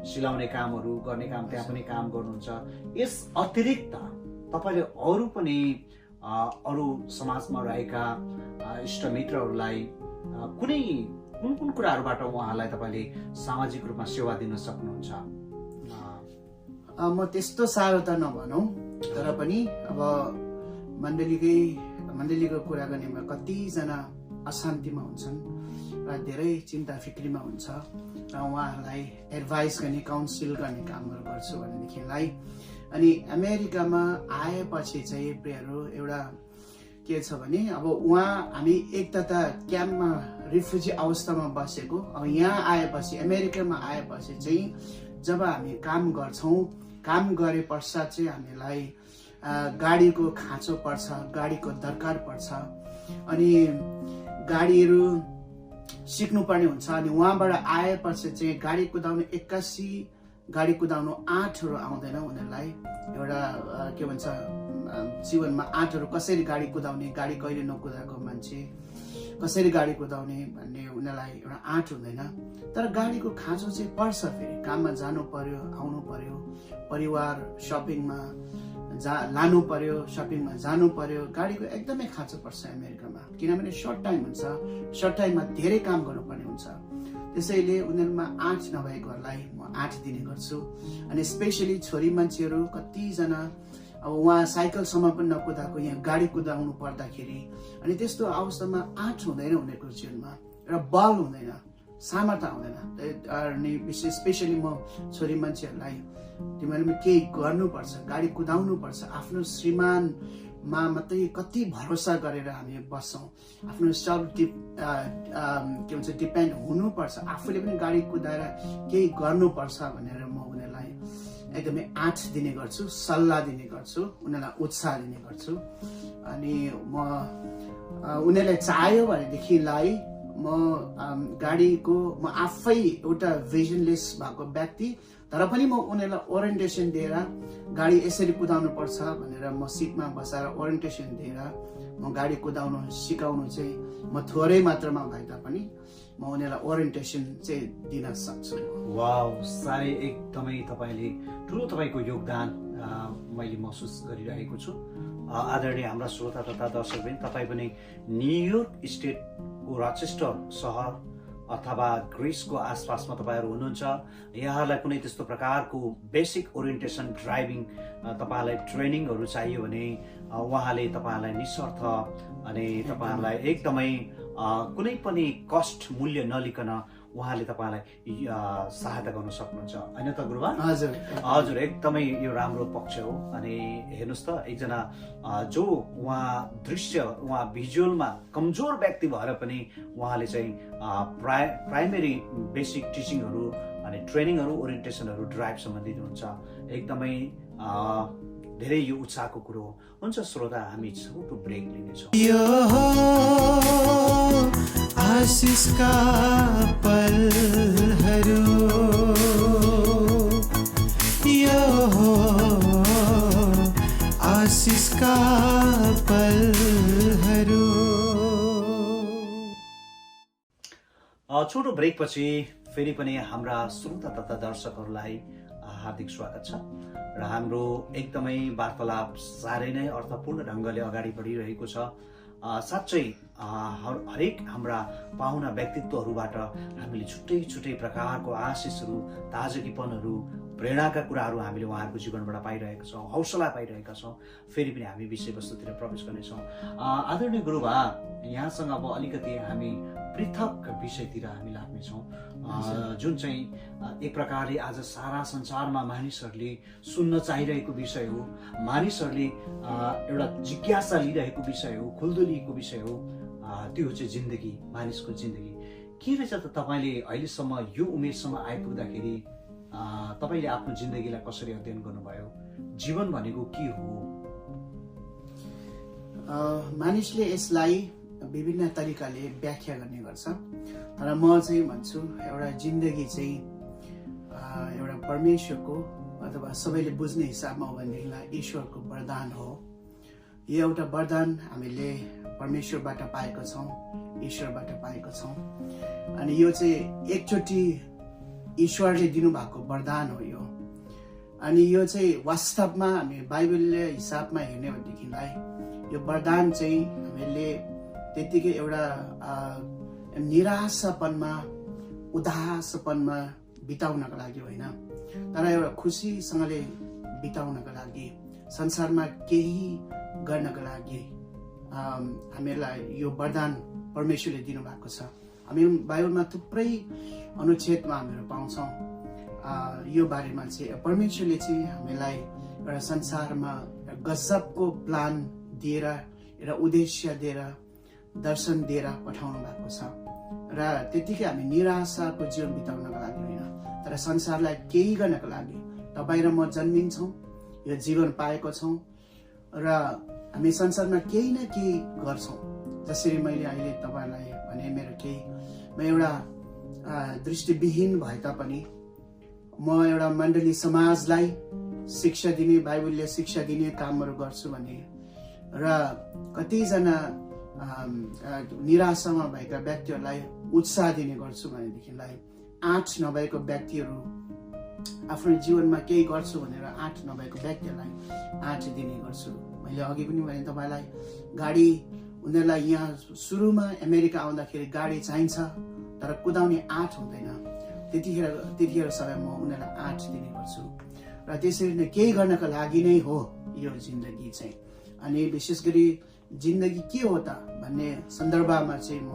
सिलाउने कामहरू गर्ने काम, त्यहाँ पनि काम गर्नुहुन्छ। यस अतिरिक्त तपाईँले अरू पनि अरू समाजमा रहेका इष्टमित्रहरूलाई कुन कुन कुराहरूबाट उहाँलाई तपाईँले सामाजिक रूपमा सेवा दिन सक्नुहुन्छ? म त्यस्तो साह्रो त नभनौँ, तर पनि अब मण्डलीको कुरा गर्नेमा कतिजना अशान्तिमा हुन्छन् र धेरै चिन्ता फिक्रीमा हुन्छ र उहाँहरूलाई एडभाइस गर्ने, काउन्सिल गर्ने कामहरू गर्छु भनेदेखिलाई। अनि अमेरिकामा आएपछि चाहिँ प्रियहरू एउटा के छ भने अब हामी एक त क्याम्पमा रिफ्युजी अवस्थामा बसेको, अब यहाँ आएपछि अमेरिकामा आएपछि चाहिँ जब हामी काम गर्छौँ, काम गरे पश्चात चाहिँ हामीलाई गाडीको खाँचो पर्छ, गाडीको दरकार पर्छ। अनि गाडीहरू सिक्नुपर्ने हुन्छ। अनि उहाँबाट आएपछि चाहिँ गाडी कुदाउने 81 गाडी कुदाउनु आँटहरू आउँदैन उनीहरूलाई। एउटा के भन्छ जीवनमा आँटहरू, कसरी गाडी कुदाउने, गाडी कहिले नकुदाएको मान्छे कसरी गाडी कुदाउने भन्ने उनीहरूलाई एउटा आँट हुँदैन। तर गाडीको खाँचो चाहिँ पर्छ, फेरि काममा जानु पर्यो, आउनु पर्यो, परिवार सपिङमा लानु पर्यो, सपिङमा जानु पर्यो, गाडीको एकदमै खाँचो पर्छ अमेरिकामा। किनभने सर्ट टाइम हुन्छ, सर्ट टाइममा धेरै काम गर्नुपर्ने हुन्छ। त्यसैले उनीहरूमा आँट नभएकोहरूलाई म आँट दिने गर्छु। अनि स्पेसली छोरी मान्छेहरू कतिजना अब उहाँ साइकलसम्म पनि नकुदाएको यहाँ गाडी कुदाउनु पर्दाखेरि, अनि त्यस्तो अवस्थामा आँट हुँदैन उनीहरूको जीवनमा र बल हुँदैन, सामर्थ्य हुँदैन। अनि विशेष स्पेसली म छोरी मान्छेहरूलाई तिमीहरूले केही गर्नुपर्छ, गाडी कुदाउनु पर्छ, आफ्नो श्रीमान मा मात्रै कति भरोसा गरेर हामी बस्छौँ। आफ्नो सेल्फ के भन्छ डिपेन्ड हुनुपर्छ, आफूले पनि गाडी कुदाएर केही गर्नुपर्छ भनेर म उनीहरूलाई एकदमै आँट दिने गर्छु, सल्लाह दिने गर्छु, उनीहरूलाई उत्साह दिने गर्छु। अनि म उनीहरूले चाह्यो भनेदेखिलाई म गाडीको म आफै एउटा भिजनलेस भएको व्यक्ति, तर पनि म उनीहरूलाई ओरिएन्टेसन दिएर गाडी यसरी कुदाउनु पर्छ भनेर म सिटमा बसाएर ओरिएन्टेसन दिएर म गाडी कुदाउनु सिकाउनु चाहिँ म थोरै मात्रामा भए तापनि म उनीहरूलाई ओरिएन्टेसन चाहिँ दिन सक्छु। वाउ, साह्रै एकदमै तपाईँले ठुलो तपाईँको योगदान मैले महसुस गरिरहेको छु। आदरणीय हाम्रा श्रोता तथा दर्शकवृन्द, तपाईँ पनि न्युयोर्क स्टेटको रचेस्टर सहर अथवा ग्रिसको आसपासमा तपाईँहरू हुनुहुन्छ, यहाँहरूलाई कुनै त्यस्तो प्रकारको बेसिक ओरिएन्टेसन ड्राइभिङ तपाईँहरूलाई ट्रेनिङहरू चाहियो भने उहाँले तपाईँहरूलाई निशर्त अनि तपाईँहरूलाई एकदमै कुनै पनि कस्ट मूल्य नलिकन उहाँले तपाईँलाई सहायता गर्न सक्नुहुन्छ, होइन त गुरुबा? हजुर हजुर, एकदमै यो राम्रो पक्ष हो। अनि हेर्नुहोस् त, एकजना जो उहाँ भिजुअलमा कमजोर व्यक्ति भएर पनि उहाँले चाहिँ प्राइमेरी बेसिक टिचिङहरू अनि ट्रेनिङहरू ओरिएन्टेसनहरू ड्राइभ सम्बन्धित हुन्छ। एकदमै धेरै यो उत्साहको कुरो हो। हुन्छ श्रोता, हामी छोटो ब्रेक लिनेछौँ। यो हो आशिषका पलहरू, यो हो आशिषका पलहरू। छोटो ब्रेक पछि फेरि पनि हाम्रा श्रोता तथा दर्शकहरूलाई हार्दिक स्वागत छ र हाम्रो एकदमै वार्तालाप साह्रै नै अर्थपूर्ण ढङ्गले अगाडि बढिरहेको छ। साँच्चै हरेक हाम्रा पाहुना व्यक्तित्वहरूबाट हामीले छुट्टै छुट्टै प्रकारको आशिषहरू, ताजगीपनहरू, प्रेरणाका कुराहरू हामीले उहाँहरूको जीवनबाट पाइरहेका छौँ, हौसला पाइरहेका छौँ। फेरि पनि हामी विषयवस्तुतिर प्रवेश गर्नेछौँ। आदरणीय गुरुबा, यहाँसँग अब अलिकति हामी पृथक विषयतिर हामी लाग्नेछौँ, जुन चाहिँ एक प्रकारले आज सारा संसारमा मानिसहरूले सुन्न चाहिरहेको विषय हो, मानिसहरूले एउटा जिज्ञासा लिइरहेको विषय हो, खुल्दुलीको विषय हो। त्यो चाहिँ जिन्दगी, मानिसको जिन्दगी के रहेछ त? तपाईँले अहिलेसम्म यो उमेरसम्म आइपुग्दाखेरि तपाईँले आफ्नो जिन्दगीलाई कसरी अध्ययन गर्नुभयो? जीवन भनेको के हो? मानिसले यसलाई विभिन्न तरिकाले व्याख्या गर्ने गर्छ, तर म चाहिँ भन्छु एउटा जिन्दगी चाहिँ एउटा परमेश्वरको अथवा सबैले बुझ्ने हिसाबमा हो भनेदेखिलाई ईश्वरको वरदान हो। यो एउटा वरदान हामीले परमेश्वरबाट पाएका छौँ, ईश्वरबाट पाएका छौँ। अनि यो चाहिँ एकचोटि ईश्वरले दिनुभएको वरदान हो यो। अनि यो चाहिँ वास्तवमा हामी बाइबलले हिसाबमा हेर्ने भनेदेखिलाई यो वरदान चाहिँ हामीले त्यतिकै एउटा निराशापनमा, उदासपनमा बिताउनको लागि होइन, तर एउटा खुसीसँगले बिताउनको लागि, संसारमा केही गर्नको लागि हामीलाई यो वरदान परमेश्वरले दिनुभएको छ। हामी बाइबलमा थुप्रै अनुच्छेदमा हामीहरू पाउँछौँ यो बारेमा चाहिँ परमेश्वरले चाहिँ हामीलाई एउटा संसारमा गजबको प्लान दिएर, एउटा उद्देश्य दिएर, दर्शन दिएर पठाउनु भएको छ। र त्यतिकै हामी निराशाको जीवन बिताउनको लागि होइन, तर संसारलाई केही गर्नको लागि तपाईँ र म जन्मिन्छौँ, यो जीवन पाएको छौँ र हामी संसारमा केही न केही गर्छौँ। जसरी मैले अहिले तपाईँलाई भने, म एउटा दृष्टिविहीन भए तापनि म एउटा मण्डली समाजलाई शिक्षा दिने, बाइबलले शिक्षा दिने कामहरू गर्छु भने, र कतिजना निराशामा भएका व्यक्तिहरूलाई उत्साह दिने गर्छु भनेदेखिलाई, आँट नभएको व्यक्तिहरू आफ्नो जीवनमा केही गर्छु भनेर आँट नभएको व्यक्तिहरूलाई आँट दिने गर्छु। मैले अघि पनि भने तपाईँलाई, गाडी उनीहरूलाई यहाँ सुरुमा अमेरिका आउँदाखेरि गाडी चाहिन्छ, तर कुदाउने आँट हुँदैन। त्यतिखेर समय म उनीहरूलाई आँट दिने गर्छु। र त्यसरी नै केही गर्नको लागि नै हो यो जिन्दगी चाहिँ। अनि विशेष गरी जिन्दगी के हो त भन्ने सन्दर्भमा चाहिँ म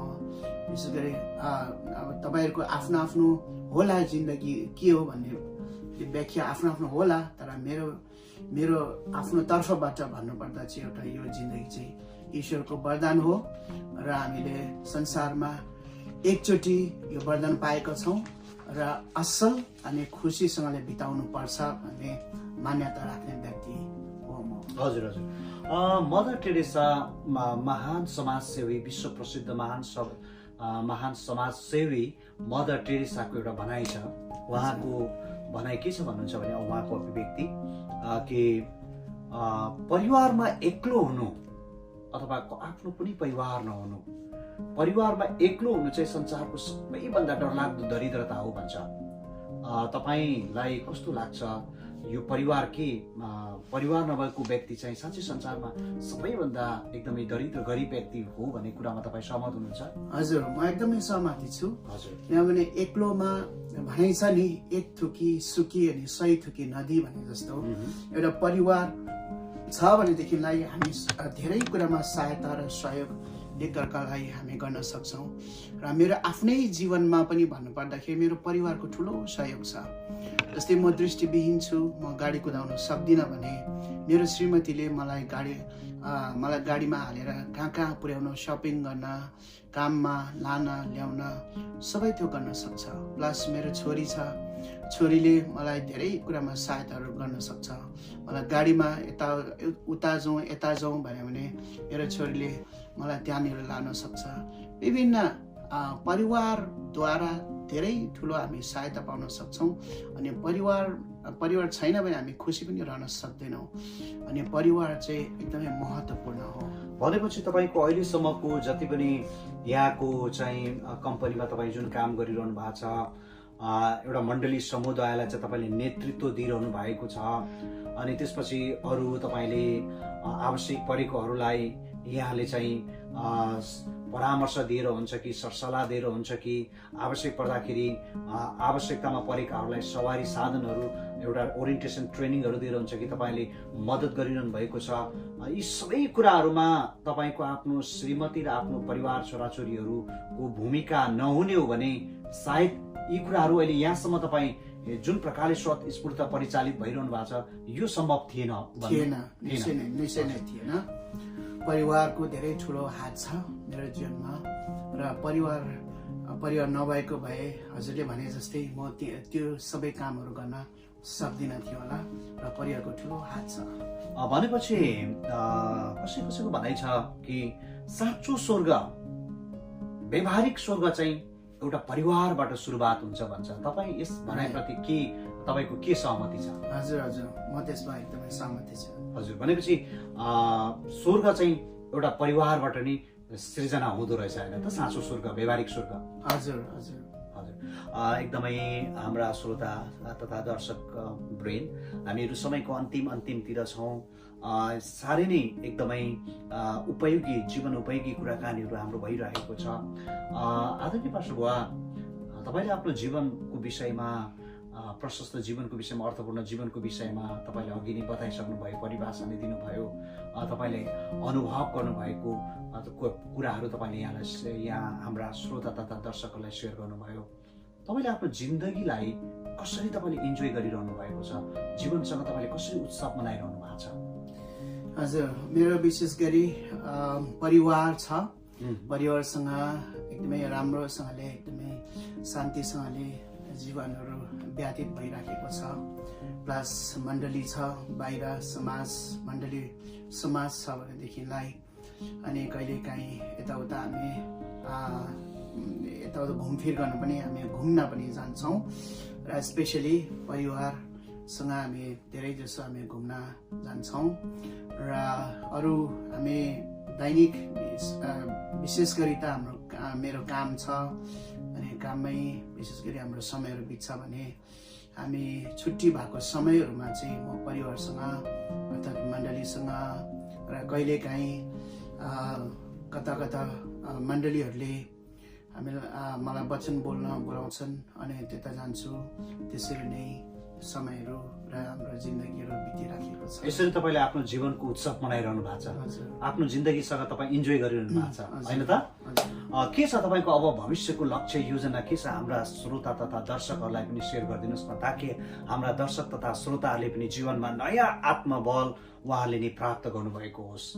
विशेष गरी अब तपाईँहरूको आफ्नो आफ्नो होला जिन्दगी के हो भन्ने व्याख्या आफ्नो आफ्नो होला, तर मेरो मेरो आफ्नो तर्फबाट भन्नुपर्दा चाहिँ एउटा यो जिन्दगी चाहिँ ईश्वरको वरदान हो र हामीले संसारमा एकचोटि यो वरदान पाएका छौँ र असल अनि खुसीसँगले बिताउनु पर्छ भन्ने मान्यता राख्ने व्यक्ति हो म। हजुर हजुर। मदर टेरेसा महान समाजसेवी, विश्व प्रसिद्ध महान समाजसेवी मदर टेरेसाको एउटा भनाइ छ। उहाँको भनाइ के छ भन्नुहुन्छ भने उहाँको अभिव्यक्ति कि परिवारमा एक्लो हुनु अथवा आफ्नो कुनै परिवार नहुनु, परिवारमा एक्लो हुनु चाहिँ संसारको सबैभन्दा डरलाग्दो दरिद्रता हो भन्छ। तपाईलाई कस्तो लाग्छ यो परिवार नभएको व्यक्ति चाहिँ साँच्चै संसारमा सबैभन्दा एकदमै दरिद्र गरिब व्यक्ति हो भन्ने कुरामा तपाईँ सहमत हुनुहुन्छ? हजुर, म एकदमै सहमति छु। हजुर, किनभने एक्लोमा भनाइ छ नि, एक थुकी सुकी अनि 100 थुकी नदी भने जस्तो एउटा परिवार छ भनेदेखिलाई हामी धेरै कुरामा सहायता र सहयोग एकअर्कालाई हामी गर्न सक्छौँ। र मेरो आफ्नै जीवनमा पनि भन्नुपर्दाखेरि मेरो परिवारको ठुलो सहयोग छ। जस्तै म दृष्टिविहीन छु, म गाडी कुदाउन सक्दिनँ भने मेरो श्रीमतीले मलाई गाडीमा हालेर कहाँ पुर्याउन, सपिङ गर्न, काममा लान ल्याउन सबै त्यो गर्न सक्छ। प्लस मेरो छोरी छ, छोरीले मलाई धेरै कुरामा सहायताहरू गर्न सक्छ। मलाई गाडीमा उता जाउँ भन्यो भने मेरो छोरीले मलाई त्यहाँनिर लान सक्छ। विभिन्न परिवारद्वारा धेरै ठुलो हामी सहायता पाउन सक्छौँ। अनि परिवार छैन भने हामी खुसी पनि रहन सक्दैनौँ। अनि परिवार चाहिँ एकदमै महत्त्वपूर्ण हो। भनेपछि तपाईँको अहिलेसम्मको जति पनि यहाँको चाहिँ कम्पनीमा तपाईँ जुन काम गरिरहनु भएको छ, एउटा मण्डली समुदायलाई चाहिँ तपाईँले नेतृत्व दिइरहनु भएको छ। अनि त्यसपछि अरू तपाईँले आवश्यक परेकोहरूलाई यहाँले चाहिँ परामर्श दिएर हुन्छ कि सरसल्लाह दिएर हुन्छ कि आवश्यक पर्दाखेरि आवश्यकतामा परेकाहरूलाई सवारी साधनहरू, एउटा ओरिएन्टेसन ट्रेनिङहरू दिएर हुन्छ कि तपाईँले मद्दत गरिरहनु भएको छ। यी सबै कुराहरूमा तपाईँको आफ्नो श्रीमती र आफ्नो परिवार छोराछोरीहरूको भूमिका नहुने हो भने सायद यी कुराहरू अहिले यहाँसम्म तपाईँ जुन प्रकारले स्वत स्फूर्त परिचालित भइरहनु भएको छ यो सम्भव थिएन। निश्चय नै थिएन। परिवारको धेरै ठुलो हात छ मेरो जीवनमा र परिवार नभएको भए हजुरले भने जस्तै म त्यो सबै कामहरू गर्न सक्दिनँ थियो होला र परिवारको ठुलो हात छ। भनेपछि कसैको भनाइ छ कि साँचो स्वर्ग, व्यवहारिक स्वर्ग चाहिँ एउटा परिवारबाट सुरुवात हुन्छ भन्छ। तपाईँ यस भनाइप्रति तपाईँको के सहमति छ? हजुर, म त्यसमा एकदमै सहमति छु। हजुर, भनेपछि स्वर्ग चाहिँ एउटा परिवारबाट नै सृजना हुँदो रहेछ होइन त, साँचो स्वर्ग, व्यवहारिक स्वर्ग? हजुर। एकदमै हाम्रा श्रोता तथा दर्शक वृन्द, हामीहरू समयको अन्तिमतिर छौँ। साह्रै नै एकदमै उपयोगी, जीवन उपयोगी कुराकानीहरू हाम्रो भइरहेको छ। आदरणीय पास्टर बुवा, तपाईँले आफ्नो जीवनको विषयमा, प्रशस्त जीवनको विषयमा, अर्थपूर्ण जीवनको विषयमा तपाईँले अघि नै बताइसक्नुभयो, परिभाषा नै दिनुभयो, तपाईँले अनुभव गर्नुभएको कुराहरू तपाईँले यहाँ हाम्रा श्रोता तथा दर्शकहरूलाई सेयर गर्नुभयो। तपाईँले आफ्नो जिन्दगीलाई कसरी तपाईँले इन्जोय गरिरहनु भएको छ, जीवनसँग तपाईँले कसरी उत्सव मनाइरहनु भएको छ? हजुर, मेरो विशेष गरी परिवार छ। परिवारसँग एकदमै राम्रोसँगले, एकदमै शान्तिसँगले जीवनहरू व्यतीत भइराखेको छ। प्लस मण्डली छ, बाहिर मण्डली समाज छ भनेदेखिलाई अनि कहिलेकाहीँ यताउता हामी यताउता घुमफिर गर्नु पनि, हामी घुम्न पनि जान्छौँ र स्पेसली परिवारसँग हामी धेरै जसो हामी घुम्न जान्छौँ। र अरू हामी दैनिक विशेष गरी त मेरो काम छ अनि काममै विशेष गरी हाम्रो समयहरू बित्छ भने हामी छुट्टी भएको समयहरूमा चाहिँ म परिवारसँग अर्थात् मण्डलीसँग र कहिलेकाहीँ कता मण्डलीहरूले मलाई वचन बोलाउँछन् अनि त्यता जान्छु। त्यसरी नै समयहरू र हाम्रो जिन्दगीहरू बितिराखेको छ। यसरी तपाईँले आफ्नो जीवनको उत्सव मनाइरहनु भएको छ, आफ्नो जिन्दगीसँग तपाईँ इन्जोय गरिरहनु भएको छ होइन त? के छ तपाईँको अब भविष्यको लक्ष्य योजना के छ हाम्रा श्रोता तथा दर्शकहरूलाई पनि सेयर गरिदिनुहोस् न, ताकि हाम्रा दर्शक तथा श्रोताहरूले पनि जीवनमा नयाँ आत्मबल उहाँले नै प्राप्त गर्नुभएको होस्।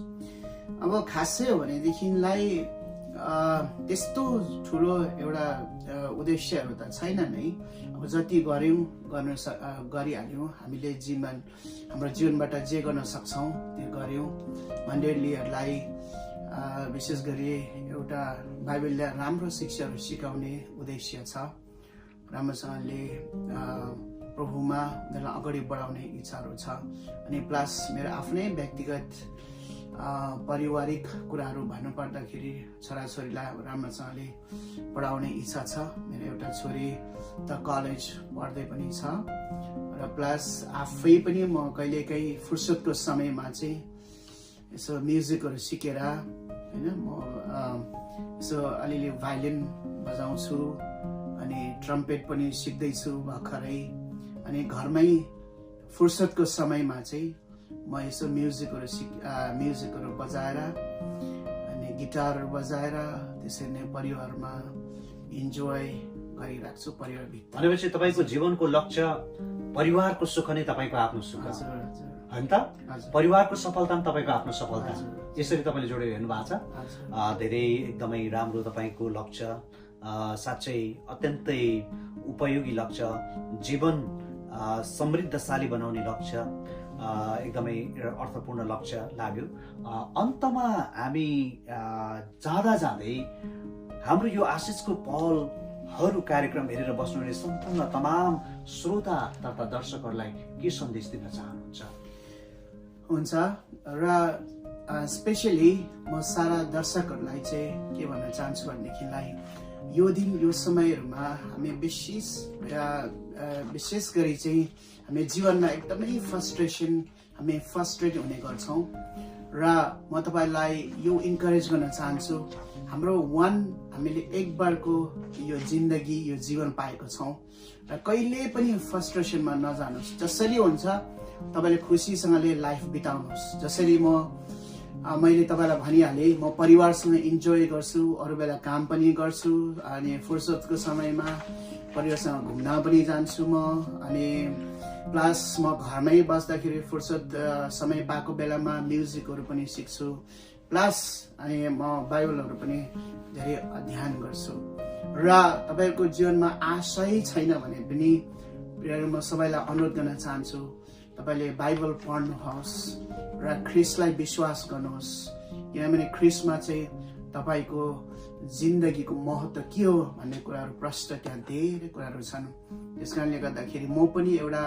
अब खासै हो भनेदेखिलाई त्यस्तो ठुलो एउटा उद्देश्यहरू त छैन नै। अब जति गरिहाल्यौँ हामीले, हाम्रो जीवनबाट जे गर्न सक्छौँ त्यो गऱ्यौँ। मण्डलीहरूलाई विशेष गरी एउटा बाइबलले राम्रो शिक्षाहरू सिकाउने उद्देश्य छ। राम्रोसँगले प्रभुमा उनीहरूलाई अगाडि बढाउने इच्छाहरू छ। अनि प्लस मेरो आफ्नै व्यक्तिगत पारिवारिक कुराहरू भन्नुपर्दाखेरि छोराछोरीलाई राम्रोसँगले पढाउने इच्छा छ। मेरो एउटा छोरी त कलेज पढ्दै पनि छ र प्लस आफै पनि म कहिलेकाहीँ फुर्सदको समयमा चाहिँ यसो म्युजिकहरू सिकेर होइन म यसो अलिअलि भायोलिन बजाउँछु अनि ट्रम्पेट पनि सिक्दैछु भर्खरै। अनि घरमै फुर्सदको समयमा चाहिँ म यसो म्युजिकहरू बजाएर अनि गिटारहरू बजाएर त्यसरी नै परिवारमा इन्जोय गरिरहेको छु परिवारभित्र। भनेपछि तपाईँको जीवनको लक्ष्य परिवारको सुख नै तपाईँको आफ्नो सुख होइन त? परिवारको सफलता पनि तपाईँको आफ्नो सफलता, यसरी तपाईँले जोडेर हेर्नु भएको छ। धेरै एकदमै राम्रो तपाईँको लक्ष्य, साँच्चै अत्यन्तै उपयोगी लक्ष्य, जीवन समृद्धशाली बनाउने लक्ष्य, एकदमै अर्थपूर्ण लक्ष्य लाग्यो। अन्तमा हामी जाँदै हाम्रो यो आशिषको पहलहरू कार्यक्रम हेरेर बस्नुहुने सम्पूर्ण तमाम श्रोता तथा दर्शकहरूलाई के सन्देश दिन चाहनुहुन्छ? हुन्छ र स्पेसली म सारा दर्शकहरूलाई चाहिँ के भन्न चाहन्छु भनेदेखिलाई, यो दिन यो समयहरूमा हामी विशेष गरी चाहिँ हामी जीवनमा एकदमै हामी फ्रस्ट्रेट हुने गर्छौँ र म तपाईँलाई यो इन्करेज गर्न चाहन्छु। हामीले एक बारको यो जिन्दगी यो जीवन पाएको छौँ र कहिले पनि फ्रस्ट्रेसनमा नजानुहोस्। जसरी हुन्छ तपाईँले खुसीसँगले लाइफ बिताउनुहोस्। जसरी मैले तपाईँलाई भनिहालेँ, म परिवारसँग इन्जोय गर्छु, अरू बेला काम पनि गर्छु, अनि फुर्सदको समयमा परिवारसँग घुम्न पनि जान्छु म। अनि प्लस म घरमै बस्दाखेरि फुर्सद समय पाएको बेलामा म्युजिकहरू पनि सिक्छु। प्लस अनि म बाइबलहरू पनि धेरै अध्ययन गर्छु। र तपाईँको जीवनमा आशै छैन भने पनि म सबैलाई अनुरोध गर्न चाहन्छु, तपाईँले बाइबल पढ्नुहोस् र ख्रिस्टलाई विश्वास गर्नुहोस्। किनभने ख्रिस्टमा चाहिँ तपाईँको जिन्दगीको महत्त्व के हो भन्ने कुराहरू प्रष्ट त्यहाँ धेरै कुराहरू छन्। त्यस कारणले गर्दाखेरि म पनि एउटा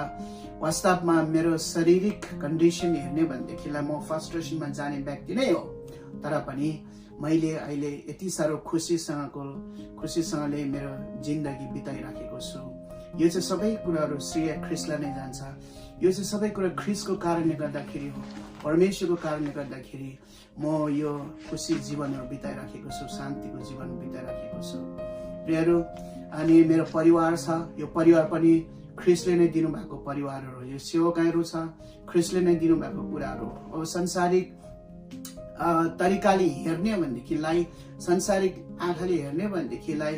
वास्तवमा मेरो शारीरिक कन्डिसन हेर्ने भनेदेखिलाई म फ्रस्ट्रेसनमा जाने व्यक्ति नै हो। तर पनि मैले अहिले यति साह्रो खुसीसँगले मेरो जिन्दगी बिताइराखेको छु। यो चाहिँ सबै कुराहरू श्रेय ख्रिस्टलाई नै जान्छ। यो चाहिँ सबै कुरा ख्रिस्टको कारणले गर्दाखेरि हो, परमेश्वरको कारणले गर्दाखेरि म यो खुसी जीवनहरू बिताइराखेको छु, शान्तिको जीवन बिताइराखेको छु प्रियहरू। अनि मेरो परिवार छ, यो परिवार पनि ख्रिस्टले नै दिनुभएको परिवारहरू हो। यो सेवकहरू छ, ख्रिस्टले नै दिनुभएको कुराहरू हो। अब संसारिक तरिकाले हेर्ने भनेदेखिलाई, संसारिक आँखाले हेर्ने भनेदेखिलाई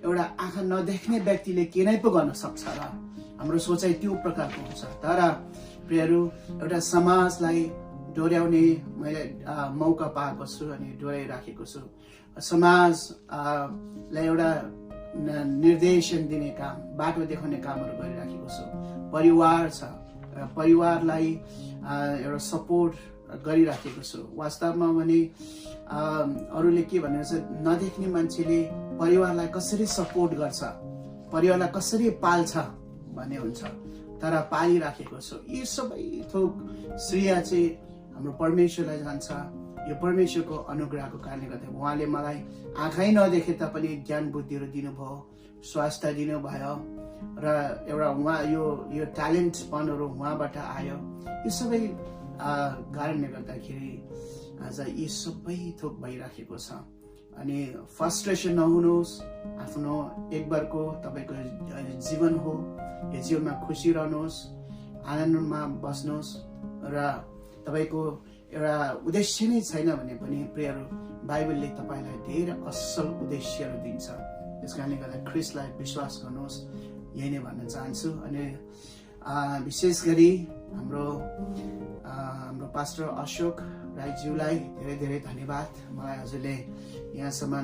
एउटा आँखा नदेख्ने व्यक्तिले के नै पो गर्न सक्छ र हाम्रो सोचाइ त्यो प्रकारको हुन्छ। तर प्रियहरू, एउटा समाजलाई डोर्याउने मैले मौका पाएको छु अनि डोर्याइराखेको छु। समाजलाई एउटा निर्देशन दिने काम, बाटो देखाउने कामहरू गरिराखेको छु। परिवार छ, परिवारलाई एउटा सपोर्ट गरिराखेको छु। वास्तवमा भने अरूले के भनेको छ, नदेख्ने मान्छेले परिवारलाई कसरी सपोर्ट गर्छ, परिवारलाई कसरी पाल्छ भन्ने हुन्छ, तर पालिराखेको छु। यी सबै थोक श्रेय चाहिँ हाम्रो परमेश्वरलाई जान्छ। यो परमेश्वरको अनुग्रहको कारणले गर्दा उहाँले मलाई आँखै नदेखे तापनि ज्ञान बुद्धिहरू दिनुभयो, स्वास्थ्य दिनुभयो र एउटा यो ट्यालेन्टपनहरू उहाँबाट आयो। यो सबै कारणले गर्दाखेरि आज यी सबै थोक भइराखेको छ। अनि फ्रस्ट्रेसन नहुनुहोस्। आफ्नो एक बारको तपाईँको जीवन हो, यो जीवनमा खुसी रहनुहोस्, आनन्दमा बस्नुहोस् र तपाईँको एउटा उद्देश्य नै छैन भने पनि प्रियहरू बाइबलले तपाईँलाई धेरै असल उद्देश्यहरू दिन्छ। त्यस कारणले गर्दा ख्रिस्टलाई विश्वास गर्नुहोस्, यही नै भन्न चाहन्छु। अनि विशेष गरी हाम्रो पास्टर अशोक राईज्यूलाई धेरै धेरै धन्यवाद। मलाई हजुरले यहाँसम्म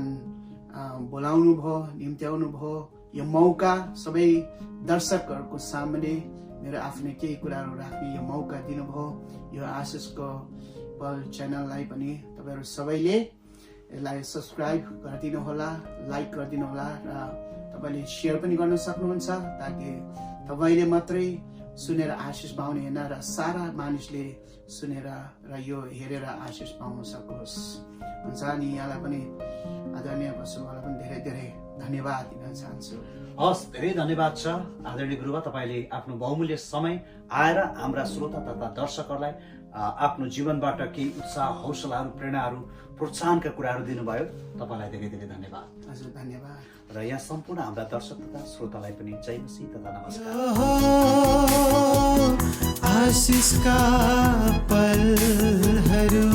बोलाउनु भयो, निम्त्याउनु भयो। यो मौका सबै दर्शकहरूको सामने मेरो आफ्नै केही कुराहरू राख्ने यो मौका दिनुभयो। यो आशिषको पल च्यानललाई पनि तपाईँहरू सबैले यसलाई सब्सक्राइब गरिदिनु होला, लाइक गरिदिनु होला र तपाईँले सेयर पनि गर्न सक्नुहुन्छ, ताकि तपाईँले मात्रै सुनेर आशिष पाउने होइन र सारा मानिसले सुनेर र यो हेरेर आशिष पाउन सकोस्। हुन्छ, अनि यहाँलाई पनि आदरणीय पशुलाई पनि धेरै धेरै धन्यवाद दिन चाहन्छु। हस्, धेरै धन्यवाद छ आदरणीय गुरुबा, तपाईँले आफ्नो बहुमूल्य समय आएर हाम्रा श्रोता तथा दर्शकहरूलाई आफ्नो जीवनबाट केही उत्साह, हौसलाहरू, प्रेरणाहरू, प्रोत्साहनका कुराहरू दिनुभयो। तपाईँलाई धेरै धेरै धन्यवाद। हजुर, धन्यवाद। र यहाँ सम्पूर्ण हाम्रा दर्शक तथा श्रोतालाई पनि जय मसीह तथा नमस्कार। आशिषका पलहरू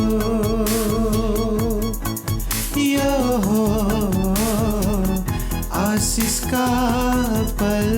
यो हो, आशिषका पल